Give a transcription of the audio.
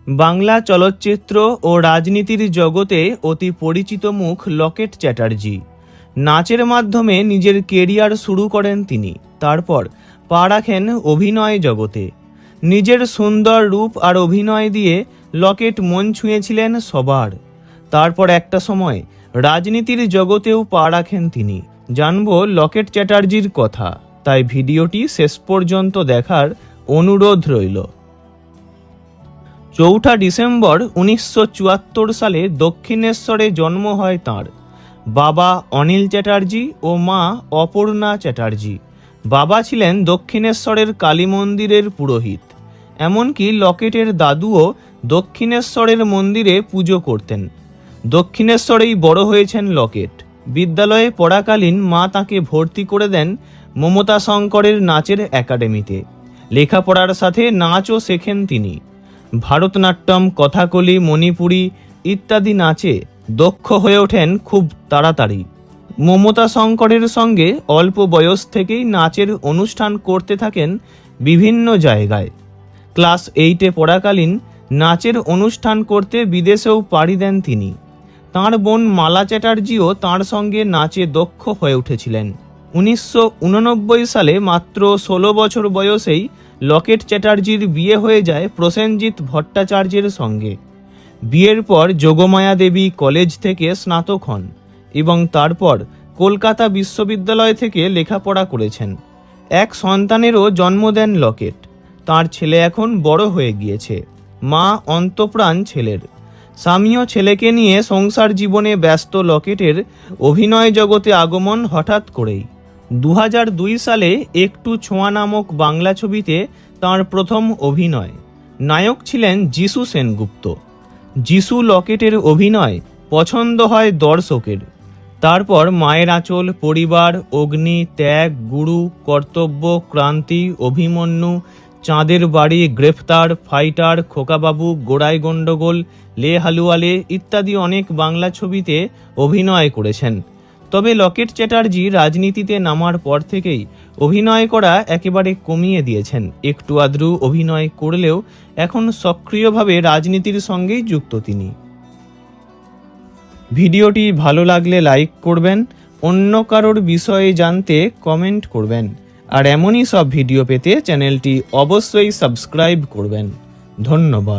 বাংলা চলচ্চিত্র ও রাজনীতির জগতে অতি পরিচিত মুখ লকেট চ্যাটার্জি। নাচের মাধ্যমে নিজের কেরিয়ার শুরু করেন তিনি। তারপর পা রাখেন অভিনয় জগতে। নিজের সুন্দর রূপ আর অভিনয় দিয়ে লকেট মন ছুঁয়েছিলেন সবার। তারপর একটা সময় রাজনীতির জগতেও পা রাখেন তিনি। জানবো লকেট চ্যাটার্জির কথা, তাই ভিডিওটি শেষ পর্যন্ত দেখার অনুরোধ রইল। 4 ডিসেম্বর 1974 সালে দক্ষিণেশ্বরে জন্ম হয় তাঁর। বাবা অনিল চ্যাটার্জি ও মা অপর্ণা চ্যাটার্জি। বাবা ছিলেন দক্ষিণেশ্বরের কালী মন্দিরের পুরোহিত। এমনকি লকেটের দাদুও দক্ষিণেশ্বরের মন্দিরে পুজো করতেন। দক্ষিণেশ্বরেই বড় হয়েছেন লকেট। বিদ্যালয়ে পড়াকালীন মা তাকে ভর্তি করে দেন মমতা শঙ্করের নাচের একাডেমিতে। লেখাপড়ার সাথে নাচও শেখেন তিনি। ভারতনাট্যম, কথাকলি, মণিপুরি ইত্যাদি নাচে দক্ষ হয়ে ওঠেন খুব তাড়াতাড়ি। মমতা শঙ্করের সঙ্গে অল্প বয়স থেকেই নাচের অনুষ্ঠান করতে থাকেন বিভিন্ন জায়গায়। ক্লাস 8-এ পড়াকালীন নাচের অনুষ্ঠান করতে বিদেশেও পাড়ি দেন তিনি। তাঁর বোন মালা চ্যাটার্জিও তাঁর সঙ্গে নাচে দক্ষ হয়ে উঠেছিলেন। 1989 সালে মাত্র 16 বছর বয়সেই লকেট চ্যাটার্জির বিয়ে হয়ে যায় প্রসেনজিৎ ভট্টাচার্যের সঙ্গে। বিয়ের পর যোগমায়া দেবী কলেজ থেকে স্নাতক হন এবং তারপর কলকাতা বিশ্ববিদ্যালয় থেকে লেখাপড়া করেছেন। এক সন্তানেরও জন্ম দেন লকেট। তার ছেলে এখন বড় হয়ে গিয়েছে। মা অন্তঃপ্রাণ ছেলের। স্বামীও ছেলেকে নিয়ে সংসার জীবনে ব্যস্ত লকেটের অভিনয় জগতে আগমন হঠাৎ করেই। 2002 সালে একটু ছোঁয়া নামক বাংলা ছবিতে তাঁর প্রথম অভিনয়। নায়ক ছিলেন যিশু সেনগুপ্ত। যিশু লকেটের অভিনয় পছন্দ হয় দর্শকের। তারপর মায়ের আঁচল, পরিবার, অগ্নি, ত্যাগ, গুরু, কর্তব্য, ক্রান্তি, অভিমন্যু, চাঁদের বাড়ি, গ্রেফতার, ফাইটার, খোকাবাবু, গোড়ায় গন্ডগোল, লে হালুয়ালে ইত্যাদি অনেক বাংলা ছবিতে অভিনয় করেছেন। তবে লকেট চ্যাটার্জি রাজনীতিতে নামার পর থেকেই অভিনয় করা একেবারে কমিয়ে দিয়েছেন। একটু আধটু অভিনয় করলেও এখন সক্রিয়ভাবে রাজনীতির সঙ্গেই যুক্ত তিনি। ভিডিওটি ভালো লাগলে লাইক করবেন, অন্য কারোর বিষয়ে জানতে কমেন্ট করবেন, আর এমনই সব ভিডিও পেতে চ্যানেলটি অবশ্যই সাবস্ক্রাইব করবেন। ধন্যবাদ।